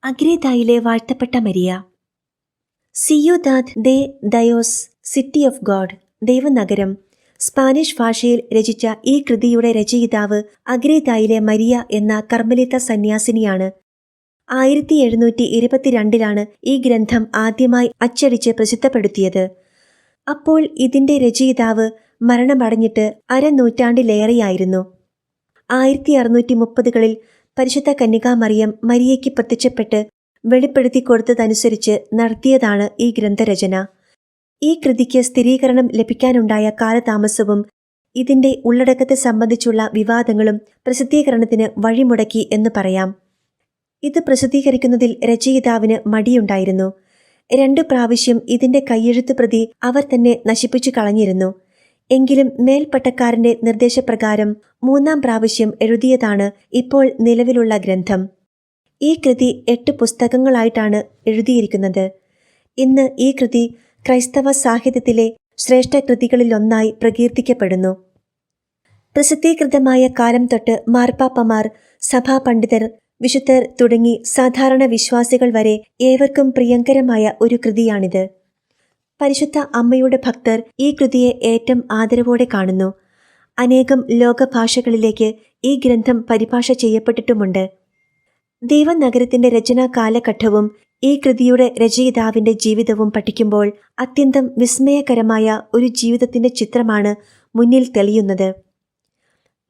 അഗ്രേതായിലെ വാഴ്ത്തപ്പെട്ട Maria. Ciudad de Dios, city of God, ദൈവനഗരം, Spanish ഭാഷയിൽ രചിച്ച ഈ കൃതിയുടെ രചയിതാവ് അഗ്രേതായിലെ മരിയ എന്ന കർമ്മലിത്ത സന്യാസിനിയാണ്. 1722 ഈ ഗ്രന്ഥം ആദ്യമായി അച്ചടിച്ച് പ്രസിദ്ധപ്പെടുത്തിയത്. അപ്പോൾ ഇതിന്റെ രചയിതാവ് മരണമടഞ്ഞിട്ട് അരനൂറ്റാണ്ടിലേറെയായിരുന്നു. 1630കളിൽ പരിശുദ്ധ കന്യകാമറിയം മരിയയ്ക്ക് പ്രത്യക്ഷപ്പെട്ട് വെളിപ്പെടുത്തി കൊടുത്തതനുസരിച്ച് നടത്തിയതാണ് ഈ ഗ്രന്ഥരചന. ഈ കൃതിക്ക് സ്ഥിരീകരണം ലഭിക്കാനുണ്ടായ കാലതാമസവും ഇതിന്റെ ഉള്ളടക്കത്തെ സംബന്ധിച്ചുള്ള വിവാദങ്ങളും പ്രസിദ്ധീകരണത്തിന് വഴിമുടക്കി എന്ന് പറയാം. ഇത് പ്രസിദ്ധീകരിക്കുന്നതിൽ രചയിതാവിന് മടിയുണ്ടായിരുന്നു. 2 പ്രാവശ്യം ഇതിന്റെ കയ്യെഴുത്ത് പ്രതി അവർ തന്നെ നശിപ്പിച്ചു കളഞ്ഞിരുന്നു. എങ്കിലും മേൽപ്പട്ടക്കാരന്റെ നിർദ്ദേശപ്രകാരം 3-ാം പ്രാവശ്യം എഴുതിയതാണ് ഇപ്പോൾ നിലവിലുള്ള ഗ്രന്ഥം. ഈ കൃതി 8 പുസ്തകങ്ങളായിട്ടാണ് എഴുതിയിരിക്കുന്നത്. ഇന്ന് ഈ കൃതി ക്രൈസ്തവ സാഹിത്യത്തിലെ ശ്രേഷ്ഠ കൃതികളിലൊന്നായി പ്രകീർത്തിക്കപ്പെടുന്നു. പ്രസിദ്ധീകൃതമായ കാലം തൊട്ട് മാർപ്പാപ്പമാർ, സഭാപണ്ഡിതർ, വിശുദ്ധർ തുടങ്ങി സാധാരണ വിശ്വാസികൾ വരെ ഏവർക്കും പ്രിയങ്കരമായ ഒരു കൃതിയാണിത്. പരിശുദ്ധ അമ്മയുടെ ഭക്തർ ഈ കൃതിയെ ഏറ്റവും ആദരവോടെ കാണുന്നു. അനേകം ലോകഭാഷകളിലേക്ക് ഈ ഗ്രന്ഥം പരിഭാഷ ചെയ്യപ്പെട്ടിട്ടുമുണ്ട്. ദൈവനഗരത്തിന്റെ രചനാ കാലഘട്ടവും ഈ കൃതിയുടെ രചയിതാവിന്റെ ജീവിതവും പഠിക്കുമ്പോൾ അത്യന്തം വിസ്മയകരമായ ഒരു ജീവിതത്തിന്റെ ചിത്രമാണ് മുന്നിൽ തെളിയുന്നത്.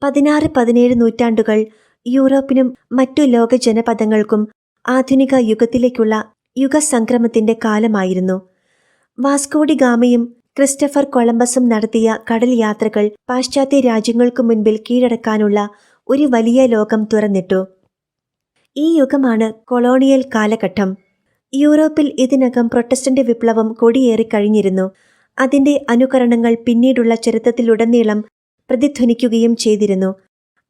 16-17 നൂറ്റാണ്ടുകൾ യൂറോപ്പിനും മറ്റു ലോക ജനപദങ്ങൾക്കും ആധുനിക യുഗത്തിലേക്കുള്ള യുഗസംക്രമത്തിന്റെ കാലമായിരുന്നു. വാസ്കോഡി ഗാമയും ക്രിസ്റ്റഫർ കൊളംബസും നടത്തിയ കടൽ യാത്രകൾ പാശ്ചാത്യ രാജ്യങ്ങൾക്കു മുൻപിൽ കീഴടക്കാനുള്ള ഒരു വലിയ ലോകം തുറന്നിട്ടു. ഈ യുഗമാണ് കൊളോണിയൽ കാലഘട്ടം. യൂറോപ്പിൽ ഇതിനകം പ്രൊട്ടസ്റ്റന്റ് വിപ്ലവം കൊടിയേറിക്കഴിഞ്ഞിരുന്നു. അതിന്റെ അനുകരണങ്ങൾ പിന്നീടുള്ള ചരിത്രത്തിലുടനീളം പ്രതിധ്വനിക്കുകയും ചെയ്തിരുന്നു.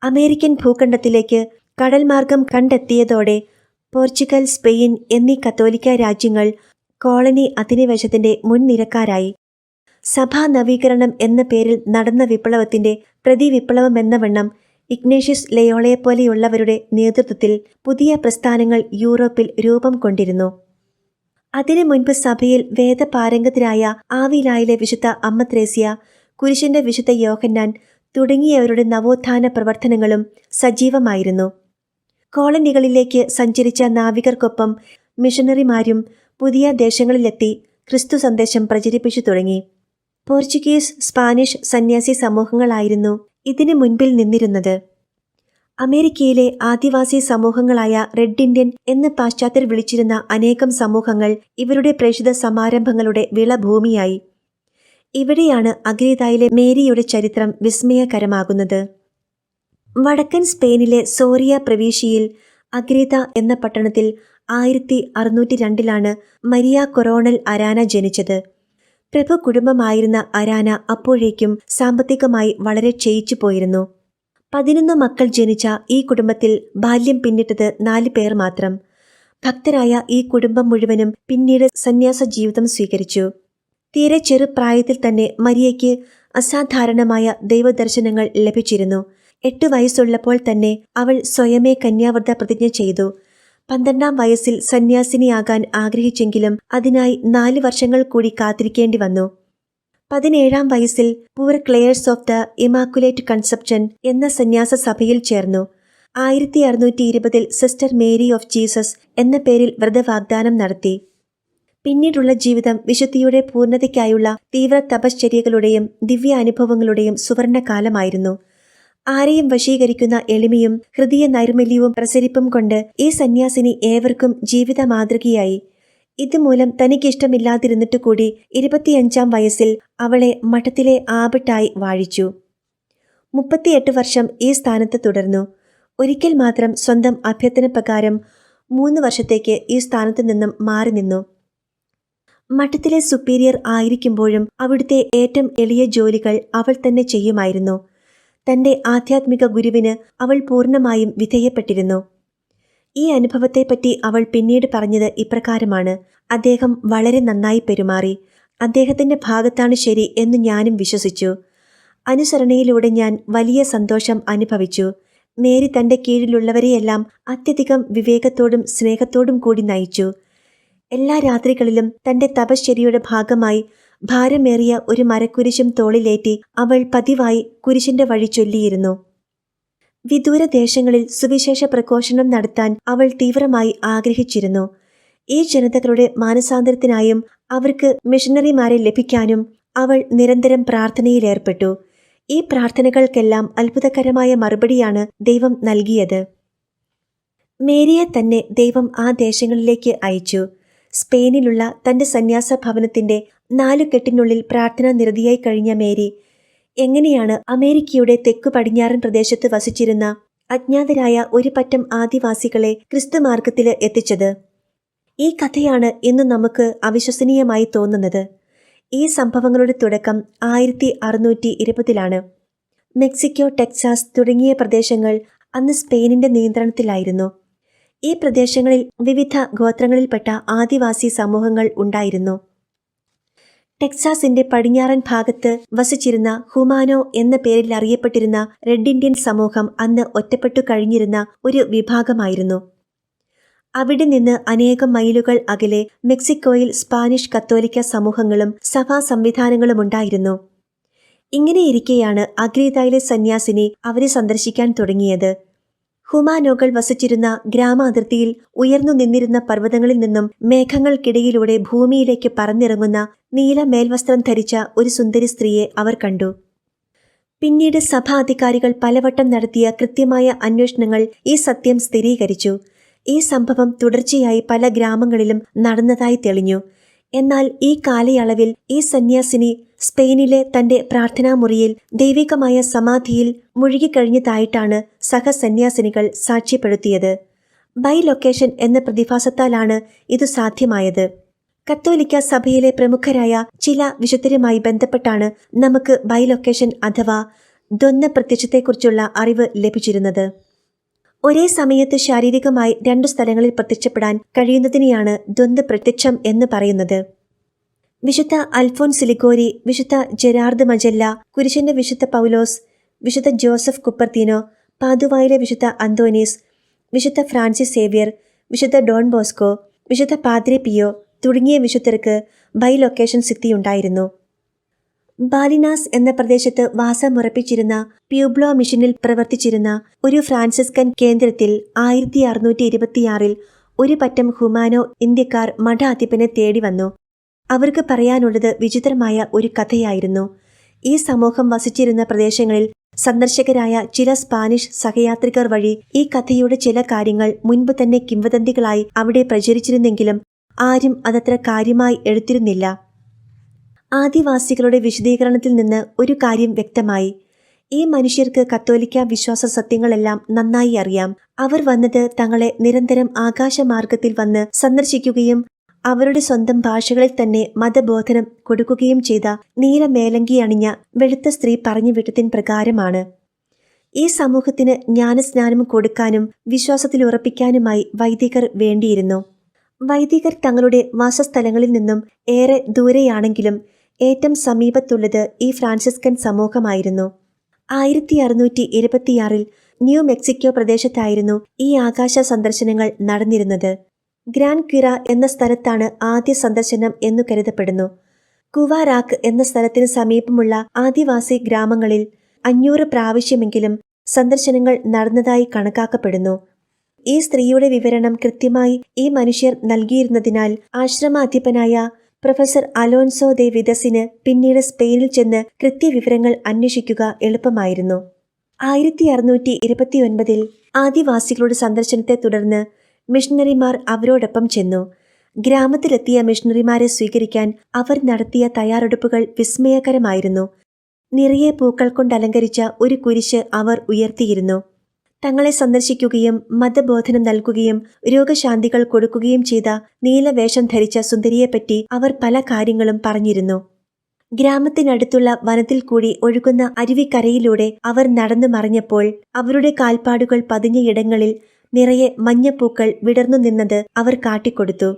അമേരിക്കൻ ഭൂഖണ്ഡത്തിലേക്ക് കടൽമാർഗം കണ്ടെത്തിയതോടെ പോർച്ചുഗൽ, സ്പെയിൻ എന്നീ കത്തോലിക്ക രാജ്യങ്ങൾ കോളനി അധിനിവേശത്തിന്റെ മുൻനിരക്കാരായി. സഭാ നവീകരണം എന്ന പേരിൽ നടന്ന വിപ്ലവത്തിന്റെ പ്രതിവിപ്ലവമെന്നവണ്ണം ഇഗ്നേഷ്യസ് ലയോളയെപ്പോലെയുള്ളവരുടെ നേതൃത്വത്തിൽ പുതിയ പ്രസ്ഥാനങ്ങൾ യൂറോപ്പിൽ രൂപം കൊണ്ടിരുന്നു. അതിനു മുൻപ് സഭയിൽ വേദപാരംഗതരായ ആവിലായിലെ വിശുദ്ധ അമ്മ ത്രേസ്യ, കുരിശിന്റെ വിശുദ്ധ യോഹന്നാൻ തുടങ്ങിയവരുടെ നവോത്ഥാന പ്രവർത്തനങ്ങളും സജീവമായിരുന്നു. കോളനികളിലേക്ക് സഞ്ചരിച്ച നാവികർക്കൊപ്പം മിഷണറിമാരും പുതിയ ദേശങ്ങളിലെത്തി ക്രിസ്തു സന്ദേശം പ്രചരിപ്പിച്ചു തുടങ്ങി. പോർച്ചുഗീസ്, സ്പാനിഷ് സന്യാസി സമൂഹങ്ങളായിരുന്നു ഇതിനു മുൻപിൽ നിന്നിരുന്നത്. അമേരിക്കയിലെ ആദിവാസി സമൂഹങ്ങളായ റെഡ് ഇന്ത്യൻ എന്ന് പാശ്ചാത്യർ വിളിച്ചിരുന്ന അനേകം സമൂഹങ്ങൾ ഇവരുടെ പ്രേഷിത സമാരംഭങ്ങളുടെ വിളഭൂമിയായി. ഇവിടെയാണ് അഗ്രേതായിലെ മേരിയുടെ ചരിത്രം വിസ്മയകരമാകുന്നത്. വടക്കൻ സ്പെയിനിലെ സോറിയ പ്രവിശ്യയിൽ അഗ്രേത എന്ന പട്ടണത്തിൽ 1602 മരിയ കൊറോണൽ അരാന ജനിച്ചത്. പ്രഭു കുടുംബമായിരുന്ന അരാന അപ്പോഴേക്കും സാമ്പത്തികമായി വളരെ ക്ഷയിച്ചു പോയിരുന്നു. 11 മക്കൾ ജനിച്ച ഈ കുടുംബത്തിൽ ബാല്യം പിന്നിട്ടത് 4 പേർ മാത്രം. ഭക്തരായ ഈ കുടുംബം മുഴുവനും പിന്നീട് സന്യാസ ജീവിതം സ്വീകരിച്ചു. തീരെ ചെറുപ്രായത്തിൽ തന്നെ മരിയയ്ക്ക് അസാധാരണമായ ദൈവദർശനങ്ങൾ ലഭിച്ചിരുന്നു. 8 വയസ്സുള്ളപ്പോൾ തന്നെ അവൾ സ്വയമേ കന്യാവ്രത പ്രതിജ്ഞ ചെയ്തു. 12-ാം വയസ്സിൽ സന്യാസിനിയാകാൻ ആഗ്രഹിച്ചെങ്കിലും അതിനായി 4 വർഷങ്ങൾ കൂടി കാത്തിരിക്കേണ്ടി വന്നു. 17-ാം വയസ്സിൽ Poor Clares of the Immaculate Conception എന്ന സന്യാസ സഭയിൽ ചേർന്നു. 1620 സിസ്റ്റർ മേരി ഓഫ് ജീസസ് എന്ന പേരിൽ വ്രതവാഗ്ദാനം നടത്തി. പിന്നീടുള്ള ജീവിതം വിശുദ്ധിയുടെ പൂർണ്ണതയ്ക്കായുള്ള തീവ്ര തപശ്ചര്യകളുടെയും ദിവ്യ അനുഭവങ്ങളുടെയും സുവർണകാലമായിരുന്നു. ആരെയും വശീകരിക്കുന്ന എളിമയും ഹൃദയ നൈർമല്യവും പ്രസരിപ്പും കൊണ്ട് ഈ സന്യാസിനി ഏവർക്കും ജീവിത മാതൃകയായി. ഇതുമൂലം തനിക്കിഷ്ടമില്ലാതിരുന്നിട്ടു കൂടി 25-ാം വയസ്സിൽ അവളെ മഠത്തിലെ ആബട്ടായി വാഴിച്ചു. 38 വർഷം ഈ സ്ഥാനത്ത് തുടർന്നു. ഒരിക്കൽ മാത്രം സ്വന്തം അഭ്യർത്ഥന പ്രകാരം 3 വർഷത്തേക്ക് ഈ സ്ഥാനത്തു നിന്നും മാറി നിന്നു. മഠത്തിലെ സുപ്പീരിയർ ആയിരിക്കുമ്പോഴും അവിടുത്തെ ഏറ്റവും എളിയ ജോലികൾ അവൾ തന്നെ ചെയ്യുമായിരുന്നു. തന്റെ ആധ്യാത്മിക ഗുരുവിന് അവൾ പൂർണ്ണമായും വിധേയപ്പെട്ടിരുന്നു. ഈ അനുഭവത്തെപ്പറ്റി അവൾ പിന്നീട് പറഞ്ഞത് ഇപ്രകാരമാണ്: അദ്ദേഹം വളരെ നന്നായി പെരുമാറി. അദ്ദേഹത്തിന്റെ ഭാഗത്താണ് ശരി എന്ന് ഞാനും വിശ്വസിച്ചു. അനുസരണയിലൂടെ ഞാൻ വലിയ സന്തോഷം അനുഭവിച്ചു. മേരി തന്റെ കീഴിലുള്ളവരെയെല്ലാം അത്യധികം വിവേകത്തോടും സ്നേഹത്തോടും കൂടി നയിച്ചു. എല്ലാ രാത്രികളിലും തന്റെ തപശ്ചര്യയുടെ ഭാഗമായി ഭാരമേറിയ ഒരു മരക്കുരിശും തോളിലേറ്റി അവൾ പതിവായി കുരിശിന്റെ വഴി ചൊല്ലിയിരുന്നു. വിദൂര ദേശങ്ങളിൽ സുവിശേഷ പ്രഘോഷണം നടത്താൻ അവൾ തീവ്രമായി ആഗ്രഹിച്ചിരുന്നു. ഈ ജനതകളുടെ മാനസാന്തരത്തിനായും അവർക്ക് മിഷണറിമാരെ ലഭിക്കാനും അവൾ നിരന്തരം പ്രാർത്ഥനയിലേർപ്പെട്ടു. ഈ പ്രാർത്ഥനകൾക്കെല്ലാം അത്ഭുതകരമായ മറുപടിയാണ് ദൈവം നൽകിയത്. മേരിയെ തന്നെ ദൈവം ആ ദേശങ്ങളിലേക്ക് അയച്ചു. സ്പെയിനിലുള്ള തന്റെ സന്യാസ ഭവനത്തിന്റെ 4 കെട്ടിനുള്ളിൽ പ്രാർത്ഥനാ നിരതിയായി കഴിഞ്ഞ മേരി എങ്ങനെയാണ് അമേരിക്കയുടെ തെക്കു പടിഞ്ഞാറൻ പ്രദേശത്ത് വസിച്ചിരുന്ന അജ്ഞാതരായ ഒരു പറ്റം ആദിവാസികളെ ക്രിസ്തുമാർഗത്തിൽ എത്തിച്ചത്? ഈ കഥയാണ് ഇന്ന് നമുക്ക് അവിശ്വസനീയമായി തോന്നുന്നത്. ഈ സംഭവങ്ങളുടെ തുടക്കം 1620-ലാണ്. മെക്സിക്കോ, ടെക്സാസ് തുടങ്ങിയ പ്രദേശങ്ങൾ അന്ന് സ്പെയിനിന്റെ നിയന്ത്രണത്തിലായിരുന്നു. ഈ പ്രദേശങ്ങളിൽ വിവിധ ഗോത്രങ്ങളിൽപ്പെട്ട ആദിവാസി സമൂഹങ്ങൾ ഉണ്ടായിരുന്നു. ടെക്സാസിന്റെ പടിഞ്ഞാറൻ ഭാഗത്ത് വസിച്ചിരുന്ന ഹുമാനോ എന്ന പേരിൽ അറിയപ്പെട്ടിരുന്ന റെഡ് ഇന്ത്യൻ സമൂഹം അന്ന് ഒറ്റപ്പെട്ടു കഴിഞ്ഞിരുന്ന ഒരു വിഭാഗമായിരുന്നു. അവിടെ നിന്ന് അനേകം മൈലുകൾ അകലെ മെക്സിക്കോയിൽ സ്പാനിഷ് കത്തോലിക്ക സമൂഹങ്ങളും സഭാ സംവിധാനങ്ങളുമുണ്ടായിരുന്നു. ഇങ്ങനെയിരിക്കെയാണ് അഗ്രീതായിലെ സന്യാസിനി അവരെ സന്ദർശിക്കാൻ തുടങ്ങിയത്. ഹുമാനോകൾ വസിച്ചിരുന്ന ഗ്രാമാതിർത്തിയിൽ ഉയർന്നു നിന്നിരുന്ന പർവ്വതങ്ങളിൽ നിന്നും മേഘങ്ങൾക്കിടയിലൂടെ ഭൂമിയിലേക്ക് പറന്നിറങ്ങുന്ന നീല മേൽവസ്ത്രം ധരിച്ച ഒരു സുന്ദരി സ്ത്രീയെ അവർ കണ്ടു. പിന്നീട് സഭാ അധികാരികൾ പലവട്ടം നടത്തിയ കൃത്യമായ അന്വേഷണങ്ങൾ ഈ സത്യം സ്ഥിരീകരിച്ചു. ഈ സംഭവം തുടർച്ചയായി പല ഗ്രാമങ്ങളിലും നടന്നതായി തെളിഞ്ഞു. എന്നാൽ ഈ കാലയളവിൽ ഈ സന്യാസിനി സ്പെയിനിലെ തന്റെ പ്രാർത്ഥനാമുറിയിൽ ദൈവികമായ സമാധിയിൽ മുഴുകിക്കഴിഞ്ഞതായിട്ടാണ് സഹസന്യാസിനികൾ സാക്ഷ്യപ്പെടുത്തിയത്. ബൈലൊക്കേഷൻ എന്ന പ്രതിഭാസത്താലാണ് ഇത് സാധ്യമായത്. കത്തോലിക്ക സഭയിലെ പ്രമുഖരായ ചില വിശുദ്ധരുമായി ബന്ധപ്പെട്ടാണ് നമുക്ക് ബൈലൊക്കേഷൻ അഥവാ ദ്വന്ദ്വ പ്രത്യക്ഷത്തെക്കുറിച്ചുള്ള അറിവ് ലഭിച്ചിരുന്നത്. ഒരേ സമയത്ത് ശാരീരികമായി 2 സ്ഥലങ്ങളിൽ പ്രത്യക്ഷപ്പെടാൻ കഴിയുന്നതിനെയാണ് ദ്വന്ദ്വ പ്രത്യക്ഷം എന്ന് പറയുന്നത്. വിശുദ്ധ അൽഫോൻസ് ലിഗോരി, വിശുദ്ധ ജെറാർഡ് മജല്ല, കുരിശിന്റെ വിശുദ്ധ പൗലോസ്, വിശുദ്ധ ജോസഫ് കുപ്പർത്തീനോ, പാതുവായിലെ വിശുദ്ധ അന്തോനീസ്, വിശുദ്ധ ഫ്രാൻസിസ് സേവ്യർ, വിശുദ്ധ ഡോൺ ബോസ്കോ, വിശുദ്ധ പാദ്രെ പിയോ തുടങ്ങിയ വിശുദ്ധർക്ക് ബൈലൊക്കേഷൻ സിദ്ധിയുണ്ടായിരുന്നു. ബാലിനാസ് എന്ന പ്രദേശത്ത് വാസമുറപ്പിച്ചിരുന്ന പ്യൂബ്ലോ മിഷനിൽ പ്രവർത്തിച്ചിരുന്ന ഒരു ഫ്രാൻസിസ്കൻ കേന്ദ്രത്തിൽ 1626 ഒരു പറ്റം ഹുമാനോ ഇന്ത്യക്കാർ മഠാധിപനെ തേടി വന്നു. അവർക്ക് പറയാനുള്ളത് വിചിത്രമായ ഒരു കഥയായിരുന്നു. ഈ സമൂഹം വസിച്ചിരുന്ന പ്രദേശങ്ങളിൽ സന്ദർശകരായ ചില സ്പാനിഷ് സഹയാത്രികർ വഴി ഈ കഥയുടെ ചില കാര്യങ്ങൾ മുൻപ് തന്നെ കിംവദന്തികളായി അവിടെ പ്രചരിച്ചിരുന്നെങ്കിലും ആരും അതത്ര കാര്യമായി എടുത്തിരുന്നില്ല. ആദിവാസികളുടെ വിശദീകരണത്തിൽ നിന്ന് ഒരു കാര്യം വ്യക്തമായി. ഈ മനുഷ്യർക്ക് കത്തോലിക്ക വിശ്വാസ സത്യങ്ങളെല്ലാം നന്നായി അറിയാം. അവർ വന്നത് തങ്ങളെ നിരന്തരം ആകാശമാർഗത്തിൽ വന്ന് സന്ദർശിക്കുകയും അവരുടെ സ്വന്തം ഭാഷകളിൽ തന്നെ മതബോധനം കൊടുക്കുകയും ചെയ്ത നീല മേലങ്കി അണിഞ്ഞ വെളുത്ത സ്ത്രീ പറഞ്ഞു വിട്ടതിന് പ്രകാരമാണ്. ഈ സമൂഹത്തിന് ജ്ഞാനസ്നാനം കൊടുക്കാനും വിശ്വാസത്തിൽ ഉറപ്പിക്കാനുമായി വൈദികർ വേണ്ടിയിരുന്നു. വൈദികർ തങ്ങളുടെ വാസസ്ഥലങ്ങളിൽ നിന്നും ഏറെ ദൂരെയാണെങ്കിലും ഏറ്റവും സമീപത്തുള്ളത് ഈ ഫ്രാൻസിസ്കൻ സമൂഹമായിരുന്നു. 1626 ന്യൂ മെക്സിക്കോ പ്രദേശത്തായിരുന്നു ഈ ആകാശ സന്ദർശനങ്ങൾ നടന്നിരുന്നത്. ഗ്രാൻ ക്വിറ എന്ന സ്ഥലത്താണ് ആദ്യ സന്ദർശനം എന്നു കരുതപ്പെടുന്നു. കുവാരാക്ക് എന്ന സ്ഥലത്തിന് സമീപമുള്ള ആദിവാസി ഗ്രാമങ്ങളിൽ 500 പ്രാവശ്യമെങ്കിലും സന്ദർശനങ്ങൾ നടന്നതായി കണക്കാക്കപ്പെടുന്നു. ഈ സ്ത്രീയുടെ വിവരണം കൃത്യമായി ഈ മനുഷ്യർ നൽകിയിരുന്നതിനാൽ ആശ്രമാധിപനായ പ്രൊഫസർ അലോൻസോ ദെ വിദസിന് പിന്നീട് സ്പെയിനിൽ ചെന്ന് കൃത്യവിവരങ്ങൾ അന്വേഷിക്കുക എളുപ്പമായിരുന്നു. 1629 ആദിവാസികളുടെ സന്ദർശനത്തെ തുടർന്ന് മിഷണറിമാർ അവരോടൊപ്പം ചെന്നു. ഗ്രാമത്തിലെത്തിയ മിഷണറിമാരെ സ്വീകരിക്കാൻ അവർ നടത്തിയ തയ്യാറെടുപ്പുകൾ വിസ്മയകരമായിരുന്നു. നിറയെ പൂക്കൾ കൊണ്ടലങ്കരിച്ച ഒരു കുരിശ് അവർ ഉയർത്തിയിരുന്നു. തങ്ങളെ സന്ദർശിക്കുകയും മതബോധനം നൽകുകയും രോഗശാന്തികൾ കൊടുക്കുകയും ചെയ്ത നീലവേഷം ധരിച്ച സുന്ദരിയെപ്പറ്റി അവർ പല കാര്യങ്ങളും പറഞ്ഞിരുന്നു. ഗ്രാമത്തിനടുത്തുള്ള വനത്തിൽ കൂടി ഒഴുകുന്ന അരുവിക്കരയിലൂടെ അവർ നടന്നു മറിഞ്ഞപ്പോൾ അവരുടെ കാൽപ്പാടുകൾ പതിഞ്ഞ ഇടങ്ങളിൽ നിറയെ മഞ്ഞപ്പൂക്കൾ വിടർന്നു നിന്നത് അവർ കാട്ടിക്കൊടുത്തു.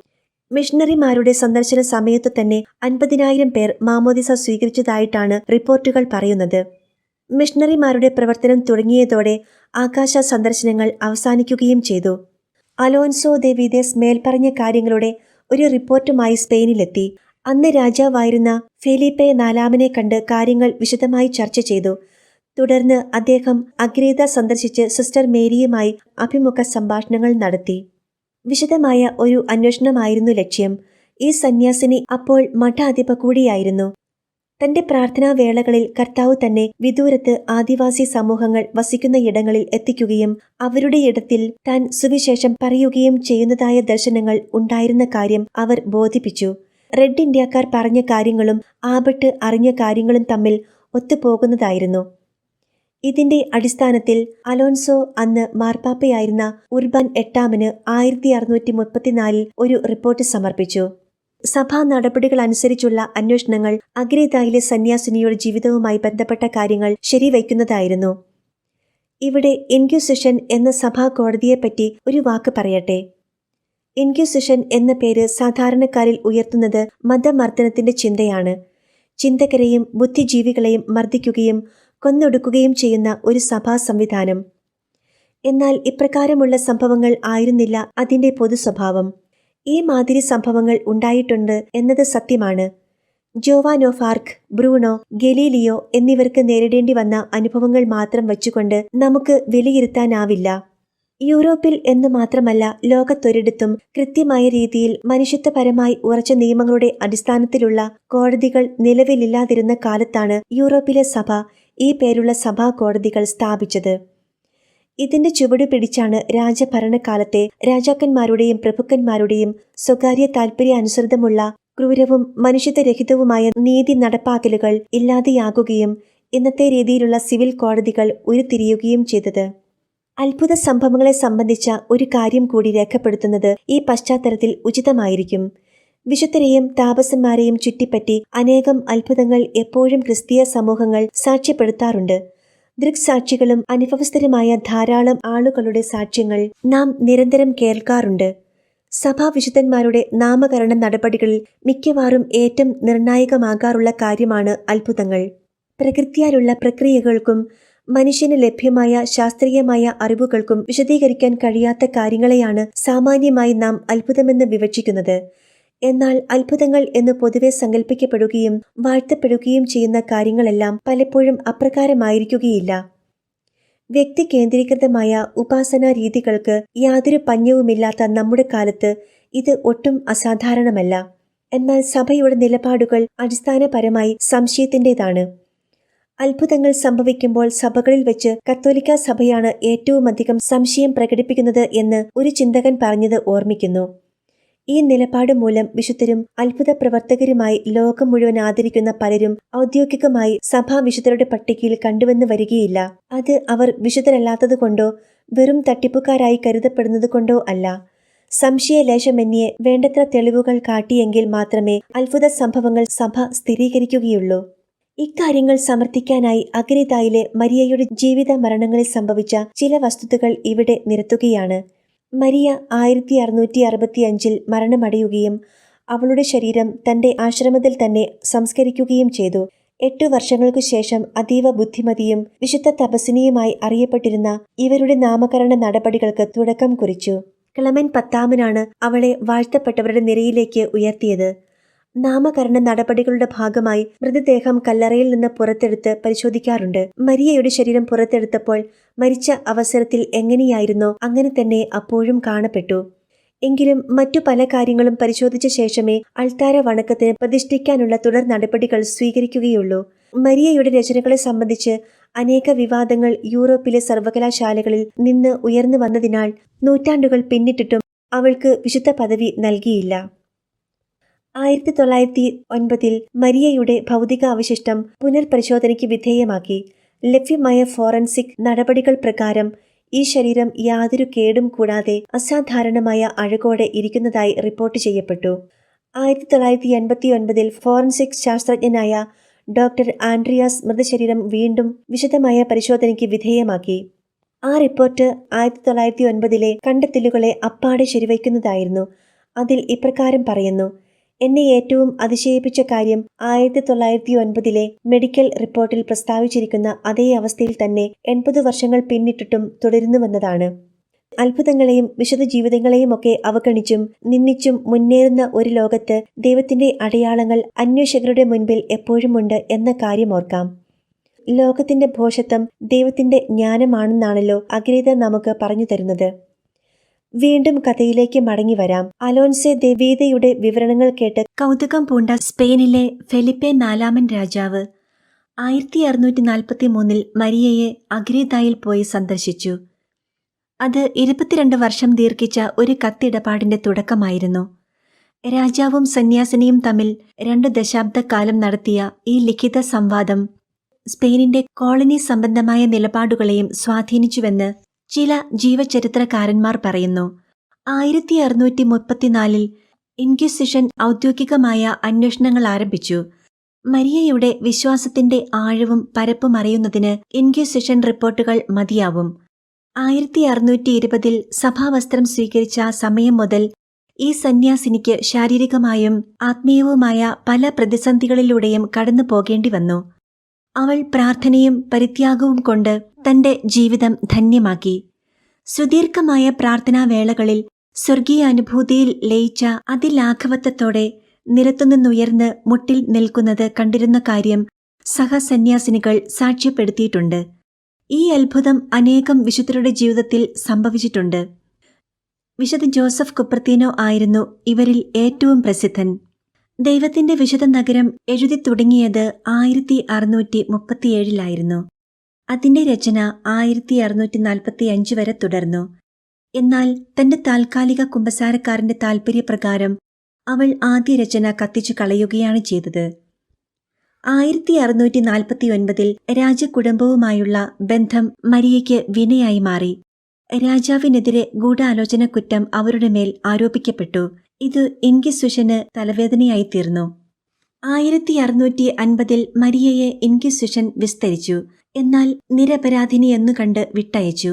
മിഷണറിമാരുടെ സന്ദർശന സമയത്തു തന്നെ 50,000 പേർ മാമോദിസ സ്വീകരിച്ചതായിട്ടാണ് റിപ്പോർട്ടുകൾ പറയുന്നത്. മിഷണറിമാരുടെ പ്രവർത്തനം തുടങ്ങിയതോടെ ആകാശ സന്ദർശനങ്ങൾ അവസാനിക്കുകയും ചെയ്തു. അലോൻസോ ദെ വിദേസ് മേൽപ്പറഞ്ഞ കാര്യങ്ങളുടെ ഒരു റിപ്പോർട്ടുമായി സ്പെയിനിലെത്തി. അന്ന് രാജാവായിരുന്ന ഫെലിപ്പെ നാലാമനെ കണ്ട് കാര്യങ്ങൾ വിശദമായി ചർച്ച ചെയ്തു. തുടർന്ന് അദ്ദേഹം അഗ്രേത സന്ദർശിച്ച് സിസ്റ്റർ മേരിയുമായി അഭിമുഖ സംഭാഷണങ്ങൾ നടത്തി. വിശദമായ ഒരു അന്വേഷണമായിരുന്നു ലക്ഷ്യം. ഈ സന്യാസിനി അപ്പോൾ മഠാധിപ കൂടിയായിരുന്നു. തന്റെ പ്രാർത്ഥനാവേളകളിൽ കർത്താവ് തന്നെ വിദൂരത്ത് ആദിവാസി സമൂഹങ്ങൾ വസിക്കുന്ന ഇടങ്ങളിൽ എത്തിക്കുകയും അവരുടെ ഇടത്തിൽ താൻ സുവിശേഷം പറയുകയും ചെയ്യുന്നതായ ദർശനങ്ങൾ ഉണ്ടായിരുന്ന കാര്യം അവർ ബോധിപ്പിച്ചു. റെഡ് ഇന്ത്യക്കാർ പറഞ്ഞ കാര്യങ്ങളും ആബട്ട് അറിഞ്ഞ കാര്യങ്ങളും തമ്മിൽ ഒത്തുപോകുന്നതായിരുന്നു. ഇതിന്റെ അടിസ്ഥാനത്തിൽ അലോൻസോ അന്ന് മാർപ്പാപ്പയായിരുന്ന ഉർബാൻ 8-ന് 1634 ഒരു റിപ്പോർട്ട് സമർപ്പിച്ചു. സഭാ നടപടികൾ അനുസരിച്ചുള്ള അന്വേഷണങ്ങൾ അഗ്രേതായിലെ സന്യാസിനിയുടെ ജീവിതവുമായി ബന്ധപ്പെട്ട കാര്യങ്ങൾ ശരിവയ്ക്കുന്നതായിരുന്നു. ഇവിടെ ഇൻക്വിസിഷൻ എന്ന സഭാ കോടതിയെപ്പറ്റി ഒരു വാക്ക് പറയട്ടെ. ഇൻക്വിസിഷൻ എന്ന പേര് സാധാരണക്കാരിൽ ഉയർത്തുന്നത് മതമർദ്ദനത്തിന്റെ ചിന്തയാണ്. ചിന്തകരെയും ബുദ്ധിജീവികളെയും മർദ്ദിക്കുകയും കൊന്നൊടുക്കുകയും ചെയ്യുന്ന ഒരു സഭാ സംവിധാനം. എന്നാൽ ഇപ്രകാരമുള്ള സംഭവങ്ങൾ ആയിരുന്നില്ല അതിന്റെ പൊതു സ്വഭാവം. ഈ മാതിരി സംഭവങ്ങൾ ഉണ്ടായിട്ടുണ്ട് എന്നത് സത്യമാണ്. Joan of arc, Bruno, Galileo എന്നിവർക്ക് നേരിടേണ്ടി വന്ന അനുഭവങ്ങൾ മാത്രം വച്ചുകൊണ്ട് നമുക്ക് വിലയിരുത്താനാവില്ല. യൂറോപ്പിൽ എന്ന് മാത്രമല്ല ലോകത്തൊരിടത്തും കൃത്യമായ രീതിയിൽ മനുഷ്യത്വപരമായി ഉറച്ച നിയമങ്ങളുടെ അടിസ്ഥാനത്തിലുള്ള കോടതികൾ നിലവിലില്ലാതിരുന്ന കാലത്താണ് യൂറോപ്പിലെ സഭ ഈ പേരുള്ള സഭാ കോടതികൾ സ്ഥാപിച്ചത്. ഇതിന്റെ ചുവട് പിടിച്ചാണ് രാജഭരണകാലത്തെ രാജാക്കന്മാരുടെയും പ്രഭുക്കന്മാരുടെയും സ്വകാര്യ താൽപര്യാനുസൃതമുള്ള ക്രൂരവും മനുഷ്യത്വരഹിതവുമായ നീതി നടപ്പാക്കലുകൾ ഇല്ലാതെയാകുകയും ഇന്നത്തെ രീതിയിലുള്ള സിവിൽ കോടതികൾ ഉരുത്തിരിയുകയും ചെയ്തത്. അത്ഭുത സംഭവങ്ങളെ സംബന്ധിച്ച ഒരു കാര്യം കൂടി രേഖപ്പെടുത്തുന്നത് ഈ പശ്ചാത്തലത്തിൽ ഉചിതമായിരിക്കും. വിശുദ്ധരെയും താപസന്മാരെയും ചുറ്റിപ്പറ്റി അനേകം അത്ഭുതങ്ങൾ എപ്പോഴും ക്രിസ്തീയ സമൂഹങ്ങൾ സാക്ഷ്യപ്പെടുത്താറുണ്ട്. ദൃക്സാക്ഷികളും അനുഭവസ്ഥരുമായ ധാരാളം ആളുകളുടെ സാക്ഷ്യങ്ങൾ നാം നിരന്തരം കേൾക്കാറുണ്ട്. സഭാവിശുദ്ധന്മാരുടെ നാമകരണ നടപടികളിൽ മിക്കവാറും ഏറ്റവും നിർണായകമാകാറുള്ള കാര്യമാണ് അത്ഭുതങ്ങൾ. പ്രകൃതിയാലുള്ള പ്രക്രിയകൾക്കും മനുഷ്യന് ലഭ്യമായ ശാസ്ത്രീയമായ അറിവുകൾക്കും വിശദീകരിക്കാൻ കഴിയാത്ത കാര്യങ്ങളെയാണ് സാമാന്യമായി നാം അത്ഭുതമെന്ന് വിവക്ഷിക്കുന്നത്. എന്നാൽ അത്ഭുതങ്ങൾ എന്ന് പൊതുവെ സങ്കല്പിക്കപ്പെടുകയും വാഴ്ത്തപ്പെടുകയും ചെയ്യുന്ന കാര്യങ്ങളെല്ലാം പലപ്പോഴും അപ്രകാരമായിരിക്കുകയില്ല. വ്യക്തി കേന്ദ്രീകൃതമായ ഉപാസനാ രീതികൾക്ക് യാതൊരു പഞ്ഞവുമില്ലാത്ത നമ്മുടെ കാലത്ത് ഇത് ഒട്ടും അസാധാരണമല്ല. എന്നാൽ സഭയുടെ നിലപാടുകൾ അടിസ്ഥാനപരമായി സംശയത്തിൻ്റെതാണ്. അത്ഭുതങ്ങൾ സംഭവിക്കുമ്പോൾ സഭകളിൽ വെച്ച് കത്തോലിക്ക സഭയാണ് ഏറ്റവുമധികം സംശയം പ്രകടിപ്പിക്കുന്നത് എന്ന് ഒരു ചിന്തകൻ പറഞ്ഞത് ഓർമ്മിക്കുന്നു. ഈ നിലപാട് മൂലം വിശുദ്ധരും അത്ഭുത പ്രവർത്തകരുമായി ലോകം മുഴുവൻ ആദരിക്കുന്ന പലരും ഔദ്യോഗികമായി സഭാ വിശുദ്ധരുടെ പട്ടികയിൽ കണ്ടുവന്ന് വരികയില്ല. അത് അവർ വിശുദ്ധരല്ലാത്തതുകൊണ്ടോ വെറും തട്ടിപ്പുകാരായി കരുതപ്പെടുന്നത് കൊണ്ടോ അല്ല. സംശയലേശമന്യേ വേണ്ടത്ര തെളിവുകൾ കാട്ടിയെങ്കിൽ മാത്രമേ അത്ഭുത സംഭവങ്ങൾ സഭ സ്ഥിരീകരിക്കുകയുള്ളൂ. ഇക്കാര്യങ്ങൾ സമർത്ഥിക്കാനായി അഗ്രേതായിലെ മരിയയുടെ ജീവിത മരണങ്ങളിൽ സംഭവിച്ച ചില വസ്തുതകൾ ഇവിടെ നിരത്തുകയാണ്. മരിയ 1665 മരണമടയുകയും അവളുടെ ശരീരം തന്റെ ആശ്രമത്തിൽ തന്നെ സംസ്കരിക്കുകയും ചെയ്തു. 8 വർഷങ്ങൾക്കു ശേഷം അതീവ ബുദ്ധിമതിയും വിശുദ്ധ തപസ്വിനിയുമായി അറിയപ്പെട്ടിരുന്ന ഇവരുടെ നാമകരണ നടപടികൾക്ക് തുടക്കം കുറിച്ചു. ക്ലെമൻ 10-നാണ് അവളെ വാഴ്ത്തപ്പെട്ടവരുടെ നിരയിലേക്ക് ഉയർത്തിയത്. നാമകരണ നടപടികളുടെ ഭാഗമായി മൃതദേഹം കല്ലറയിൽ നിന്ന് പുറത്തെടുത്ത് പരിശോധിക്കാറുണ്ട്. മരിയയുടെ ശരീരം പുറത്തെടുത്തപ്പോൾ മരിച്ച അവസരത്തിൽ എങ്ങനെയായിരുന്നോ അങ്ങനെ തന്നെ അപ്പോഴും കാണപ്പെട്ടു. എങ്കിലും മറ്റു പല കാര്യങ്ങളും പരിശോധിച്ച ശേഷമേ അൾത്താര വണക്കത്തിന് പ്രതിഷ്ഠിക്കാനുള്ള തുടർ നടപടികൾ സ്വീകരിക്കുകയുള്ളൂ. മരിയയുടെ രചനകളെ സംബന്ധിച്ച് അനേക വിവാദങ്ങൾ യൂറോപ്പിലെ സർവകലാശാലകളിൽ നിന്ന് ഉയർന്നു വന്നതിനാൽ നൂറ്റാണ്ടുകൾ പിന്നിട്ടിട്ടും അവൾക്ക് വിശുദ്ധ പദവി നൽകിയില്ല. 1909 മരിയയുടെ ഭൗതികാവശിഷ്ടം പുനർപരിശോധനയ്ക്ക് വിധേയമാക്കി. ലഭ്യമായ ഫോറൻസിക് നടപടികൾ പ്രകാരം ഈ ശരീരം യാതൊരു കേടും കൂടാതെ അസാധാരണമായ അഴകോടെ ഇരിക്കുന്നതായി റിപ്പോർട്ട് ചെയ്യപ്പെട്ടു. 1989 ഫോറൻസിക് ശാസ്ത്രജ്ഞനായ ഡോക്ടർ ആൻഡ്രിയാസ് മൃതശരീരം വീണ്ടും വിശദമായ പരിശോധനയ്ക്ക് വിധേയമാക്കി. ആ റിപ്പോർട്ട് 1909 കണ്ടെത്തലുകളെ അപ്പാടെ ശരിവയ്ക്കുന്നതായിരുന്നു. അതിൽ ഇപ്രകാരം പറയുന്നു: എന്നെ ഏറ്റവും അതിശയിപ്പിച്ച കാര്യം 1909 മെഡിക്കൽ റിപ്പോർട്ടിൽ പ്രസ്താവിച്ചിരിക്കുന്ന അതേ അവസ്ഥയിൽ തന്നെ 80 വർഷങ്ങൾ പിന്നിട്ടിട്ടും തുടരുന്നുവെന്നതാണ്. അത്ഭുതങ്ങളെയും വിശുദ്ധ ജീവിതങ്ങളെയും ഒക്കെ അവഗണിച്ചും നിന്ദിച്ചും മുന്നേറുന്ന ഒരു ലോകത്ത് ദൈവത്തിന്റെ അടയാളങ്ങൾ അന്വേഷകരുടെ മുൻപിൽ എപ്പോഴുമുണ്ട് എന്ന കാര്യം ഓർക്കാം. ലോകത്തിന്റെ ഭോഷത്വം ദൈവത്തിന്റെ ജ്ഞാനമാണെന്നാണല്ലോ അഗ്രേത നമുക്ക് പറഞ്ഞു തരുന്നത്. വീണ്ടും കഥയിലേക്ക് മടങ്ങി വരാം. അലോൻസെ ദെ വീതയുടെ വിവരണങ്ങൾ കേട്ട് കൗതുകം പൂണ്ട സ്പെയിനിലെ ഫെലിപ്പെ നാലാമൻ രാജാവ് 1643 മരിയയെ അഗ്രേതായിൽ പോയി സന്ദർശിച്ചു. അത് 22 വർഷം ദീർഘിച്ച ഒരു കത്തിടപാടിന്റെ തുടക്കമായിരുന്നു. രാജാവും സന്യാസിനിയും തമ്മിൽ 2 ദശാബ്ദക്കാലം നടത്തിയ ഈ ലിഖിത സംവാദം സ്പെയിനിന്റെ കോളനി സംബന്ധമായ നിലപാടുകളെയും സ്വാധീനിച്ചുവെന്ന് ചില ജീവചരിത്രകാരന്മാർ പറയുന്നു. 1634 ഇൻക്വിസിഷൻ ഔദ്യോഗികമായ അന്വേഷണങ്ങൾ ആരംഭിച്ചു. മരിയയുടെ വിശ്വാസത്തിന്റെ ആഴവും പരപ്പും അറിയുന്നതിന് ഇൻക്വിസിഷൻ റിപ്പോർട്ടുകൾ മതിയാവും. 1620 സഭാവസ്ത്രം സ്വീകരിച്ച സമയം മുതൽ ഈ സന്യാസിനിക്ക് ശാരീരികമായും ആത്മീയവുമായ പല പ്രതിസന്ധികളിലൂടെയും കടന്നു പോകേണ്ടി വന്നു. അവൾ പ്രാർത്ഥനയും പരിത്യാഗവും കൊണ്ട് തന്റെ ജീവിതം ധന്യമാക്കി. സുദീർഘമായ പ്രാർത്ഥനാവേളകളിൽ സ്വർഗീയ അനുഭൂതിയിൽ ലയിച്ച അതിലാഘവത്വത്തോടെ നിരത്തുനിന്നുയർന്ന് മുട്ടിൽ നിൽക്കുന്നത് കണ്ടിരുന്ന കാര്യം സഹസന്യാസിനികൾ സാക്ഷ്യപ്പെടുത്തിയിട്ടുണ്ട്. ഈ അത്ഭുതം അനേകം വിശുദ്ധരുടെ ജീവിതത്തിൽ സംഭവിച്ചിട്ടുണ്ട്. വിശുദ്ധ ജോസഫ് കുപ്രത്തീനോ ആയിരുന്നു ഇവരിൽ ഏറ്റവും പ്രസിദ്ധൻ. ദൈവത്തിന്റെ വിശുദ്ധ നഗരം എഴുതി തുടങ്ങിയത് 1637 അതിന്റെ രചന 1645 വരെ തുടർന്നു. എന്നാൽ തന്റെ താൽക്കാലിക കുമ്പസാരക്കാരന്റെ താൽപര്യപ്രകാരം അവൾ ആദ്യ രചന കത്തിച്ചു കളയുകയാണ് ചെയ്തത്. 1649 രാജകുടുംബവുമായുള്ള ബന്ധം മരിയയ്ക്ക് വിനയായി മാറി. രാജാവിനെതിരെ ഗൂഢാലോചന കുറ്റം അവരുടെ മേൽ ആരോപിക്കപ്പെട്ടു. ഇത് ഇൻക്വിസിഷന് തലവേദനയായിത്തീർന്നു. 1650 മരിയയെ ഇൻക്വിസിഷൻ വിസ്തരിച്ചു. എന്നാൽ നിരപരാധിനിയെന്നു കണ്ട് വിട്ടയച്ചു.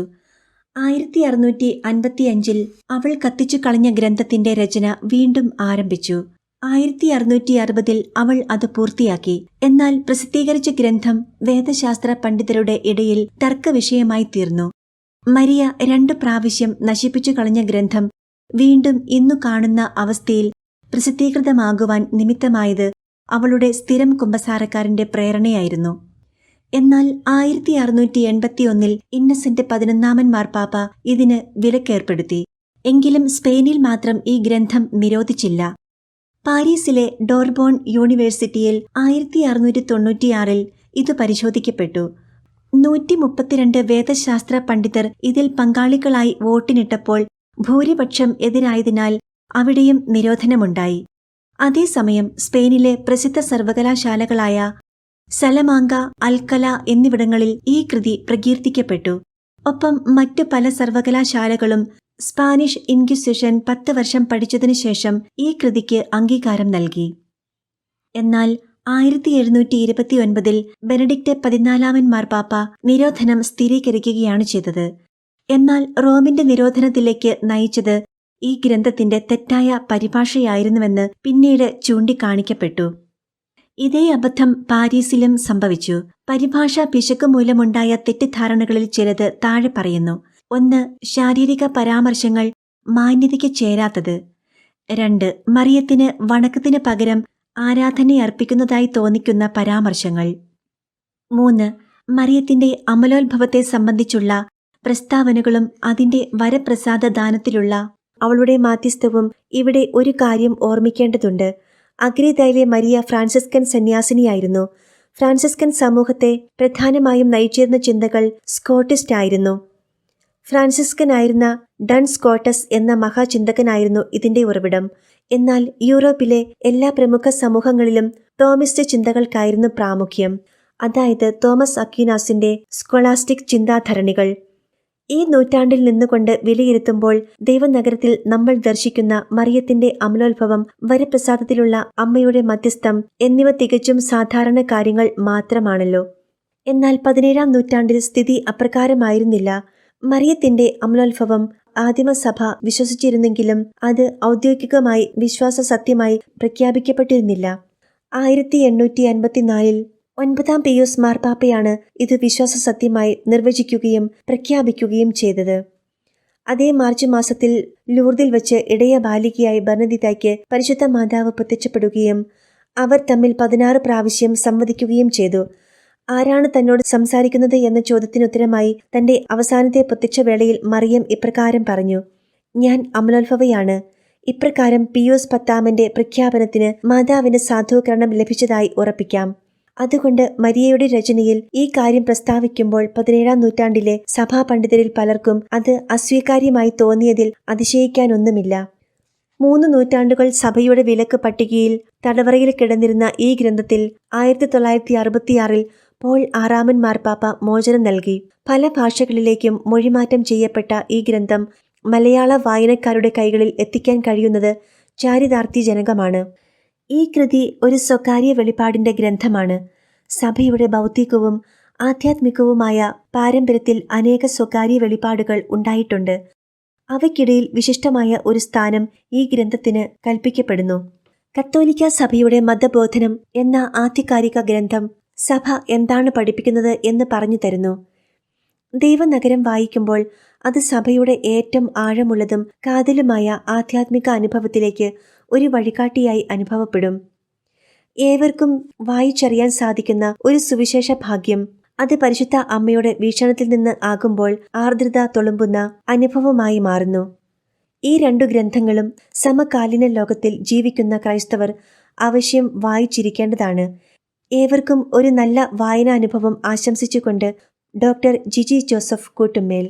1655 അവൾ കത്തിച്ചു കളഞ്ഞ ഗ്രന്ഥത്തിന്റെ രചന വീണ്ടും ആരംഭിച്ചു. 1660 അവൾ അത് പൂർത്തിയാക്കി. എന്നാൽ പ്രസിദ്ധീകരിച്ച ഗ്രന്ഥം വേദശാസ്ത്ര പണ്ഡിതരുടെ ഇടയിൽ തർക്കവിഷയമായി തീർന്നു. മരിയ 2 പ്രാവശ്യം നശിപ്പിച്ചു കളഞ്ഞ ഗ്രന്ഥം വീണ്ടും ഇന്നു കാണുന്ന അവസ്ഥയിൽ പ്രസിദ്ധീകൃതമാകുവാൻ നിമിത്തമായത് അവളുടെ സ്ഥിരം കുമ്പസാരക്കാരന്റെ പ്രേരണയായിരുന്നു. എന്നാൽ 1681 ഇന്നസെന്റ് 11 മാർപ്പാപ്പ ഇതിന് വിലക്കേർപ്പെടുത്തി. എങ്കിലും സ്പെയിനിൽ മാത്രം ഈ ഗ്രന്ഥം നിരോധിച്ചില്ല. പാരീസിലെ ഡോർബോൺ യൂണിവേഴ്സിറ്റിയിൽ 1696 ഇത് പരിശോധിക്കപ്പെട്ടു. 132 വേദശാസ്ത്ര പണ്ഡിതർ ഇതിൽ പങ്കാളികളായി വോട്ടിനിട്ടപ്പോൾ ഭൂരിപക്ഷം എതിരായതിനാൽ അവിടെയും നിരോധനമുണ്ടായി. അതേസമയം സ്പെയിനിലെ പ്രസിദ്ധ സർവകലാശാലകളായ സലമാങ്ക, അൽക്കല എന്നിവിടങ്ങളിൽ ഈ കൃതി പ്രകീർത്തിക്കപ്പെട്ടു. ഒപ്പം മറ്റു പല സർവകലാശാലകളും സ്പാനിഷ് ഇൻക്വിസിഷൻ 10 വർഷം പഠിച്ചതിനു ശേഷം ഈ കൃതിക്ക് അംഗീകാരം നൽകി. എന്നാൽ 1729 ബെനഡിക്ട് 14 മാർപ്പാപ്പ നിരോധനം സ്ഥിരീകരിക്കുകയാണ് ചെയ്തത്. എന്നാൽ റോമിന്റെ നിരോധനത്തിലേക്ക് നയിച്ചത് ഈ ഗ്രന്ഥത്തിന്റെ തെറ്റായ പരിഭാഷയായിരുന്നുവെന്ന് പിന്നീട് ചൂണ്ടിക്കാണിക്കപ്പെട്ടു. ഇതേ അബദ്ധം പാരീസിലും സംഭവിച്ചു. പരിഭാഷാ പിശക് മൂലമുണ്ടായ തെറ്റിദ്ധാരണകളിൽ ചിലത് താഴെ പറയുന്നു. 1. ശാരീരിക പരാമർശങ്ങൾ മാന്യതയ്ക്ക് ചേരാത്തത്. 2. മറിയത്തിന് വണക്കത്തിന് പകരം ആരാധനയർപ്പിക്കുന്നതായി തോന്നിക്കുന്ന പരാമർശങ്ങൾ. 3. മറിയത്തിന്റെ അമലോത്ഭവത്തെ സംബന്ധിച്ചുള്ള പ്രസ്താവനകളും അതിന്റെ വരപ്രസാദ ദാനത്തിലുള്ള അവളുടെ മാധ്യസ്ഥവും. ഇവിടെ ഒരു കാര്യം ഓർമ്മിക്കേണ്ടതുണ്ട്. അഗ്രേതായിലെ മരിയ ഫ്രാൻസിസ്കൻ സന്യാസിനിയായിരുന്നു. ഫ്രാൻസിസ്കൻ സമൂഹത്തെ പ്രധാനമായും നയിച്ചിരുന്ന ചിന്തകൾ സ്കോട്ടിസ്റ്റ് ആയിരുന്നു. ഫ്രാൻസിസ്കനായിരുന്ന ഡൺ സ്കോട്ടസ് എന്ന മഹാചിന്തകനായിരുന്നു ഇതിന്റെ ഉറവിടം. എന്നാൽ യൂറോപ്പിലെ എല്ലാ പ്രമുഖ സമൂഹങ്ങളിലും തോമിസ്റ്റ് ചിന്തകൾക്കായിരുന്നു പ്രാമുഖ്യം. അതായത് തോമസ് അക്വീനാസിന്റെ സ്കോളാസ്റ്റിക് ചിന്താധരണികൾ. ഈ നൂറ്റാണ്ടിൽ നിന്നുകൊണ്ട് വിലയിരുത്തുമ്പോൾ ദൈവനഗരത്തിൽ നമ്മൾ ദർശിക്കുന്ന മറിയത്തിന്റെ അമലോത്ഭവം, വരപ്രസാദത്തിലുള്ള അമ്മയുടെ മധ്യസ്ഥം എന്നിവ തികച്ചും സാധാരണ കാര്യങ്ങൾ മാത്രമാണല്ലോ. എന്നാൽ 17-ാം നൂറ്റാണ്ടിൽ സ്ഥിതി അപ്രകാരമായിരുന്നില്ല. മറിയത്തിന്റെ അമലോത്ഭവം ആദിമസഭ വിശ്വസിച്ചിരുന്നെങ്കിലും അത് ഔദ്യോഗികമായി വിശ്വാസ സത്യമായി പ്രഖ്യാപിക്കപ്പെട്ടിരുന്നില്ല. 1854 9-ാം പിയൂസ് മാർപ്പാപ്പയാണ് ഇത് വിശ്വാസ സത്യമായി നിർവചിക്കുകയും പ്രഖ്യാപിക്കുകയും ചെയ്തത്. അതേ മാർച്ച് മാസത്തിൽ ലൂർദിൽ വെച്ച് ഇടയ ബാലികയായി ബർണദിതായ്ക്ക് പരിശുദ്ധ മാതാവ് പ്രത്യക്ഷപ്പെടുകയും അവർ തമ്മിൽ 16 പ്രാവശ്യം സംവദിക്കുകയും ചെയ്തു. ആരാണ് തന്നോട് സംസാരിക്കുന്നത് എന്ന ചോദ്യത്തിനുത്തരമായി തന്റെ അവസാനത്തെ പ്രത്യക്ഷവേളയിൽ മറിയം ഇപ്രകാരം പറഞ്ഞു: ഞാൻ അമലോത്ഭവയാണ്. ഇപ്രകാരം പിയൂസ് 10-ാമന്റെ പ്രഖ്യാപനത്തിന് മാതാവിന് സാധൂകരണം ലഭിച്ചതായി ഉറപ്പിക്കാം. അതുകൊണ്ട് മരിയയുടെ രചനയിൽ ഈ കാര്യം പ്രസ്താവിക്കുമ്പോൾ 17-ാം നൂറ്റാണ്ടിലെ സഭാപണ്ഡിതരിൽ പലർക്കും അത് അസ്വീകാര്യമായി തോന്നിയതിൽ അതിശയിക്കാനൊന്നുമില്ല. 3 നൂറ്റാണ്ടുകൾ സഭയുടെ വിലക്ക് പട്ടികയിൽ തടവറയിൽ കിടന്നിരുന്ന ഈ ഗ്രന്ഥത്തിൽ 1966 പോൾ 6-ാമൻ മാർപ്പാപ്പ മോചനം നൽകി. പല ഭാഷകളിലേക്കും മൊഴിമാറ്റം ചെയ്യപ്പെട്ട ഈ ഗ്രന്ഥം മലയാള വായനക്കാരുടെ കൈകളിൽ എത്തിക്കാൻ കഴിയുന്നത് ചാരിതാർത്ഥ്യജനകമാണ്. ഈ കൃതി ഒരു സ്വകാര്യ വെളിപ്പാടിന്റെ ഗ്രന്ഥമാണ്. സഭയുടെ ബൗദ്ധികവും ആധ്യാത്മികവുമായ പാരമ്പര്യത്തിൽ അനേക സ്വകാര്യ വെളിപ്പാടുകൾ ഉണ്ടായിട്ടുണ്ട്. അവയ്ക്കിടയിൽ വിശിഷ്ടമായ ഒരു സ്ഥാനം ഈ ഗ്രന്ഥത്തിന് കൽപ്പിക്കപ്പെടുന്നു. കത്തോലിക്ക സഭയുടെ മതബോധനം എന്ന ആധികാരിക ഗ്രന്ഥം സഭ എന്താണ് പഠിപ്പിക്കുന്നത് എന്ന് പറഞ്ഞു തരുന്നു. ദൈവനഗരം വായിക്കുമ്പോൾ അത് സഭയുടെ ഏറ്റവും ആഴമുള്ളതും കാതലുമായ ആധ്യാത്മിക അനുഭവത്തിലേക്ക് ഒരു വഴികാട്ടിയായി അനുഭവപ്പെടും. ഏവർക്കും വായിച്ചറിയാൻ സാധിക്കുന്ന ഒരു സുവിശേഷ ഭാഗ്യം അത് പരിശുദ്ധ അമ്മയുടെ വീക്ഷണത്തിൽ നിന്ന് ആകുമ്പോൾ ആർദ്രത തുളുമ്പുന്ന അനുഭവമായി മാറുന്നു. ഈ 2 ഗ്രന്ഥങ്ങളും സമകാലീന ലോകത്തിൽ ജീവിക്കുന്ന ക്രൈസ്തവർ അവശ്യം വായിച്ചിരിക്കേണ്ടതാണ്. ഏവർക്കും ഒരു നല്ല വായനാനുഭവം ആശംസിച്ചുകൊണ്ട് ഡോക്ടർ ജിജി ജോസഫ് കൂട്ടുമേൽ.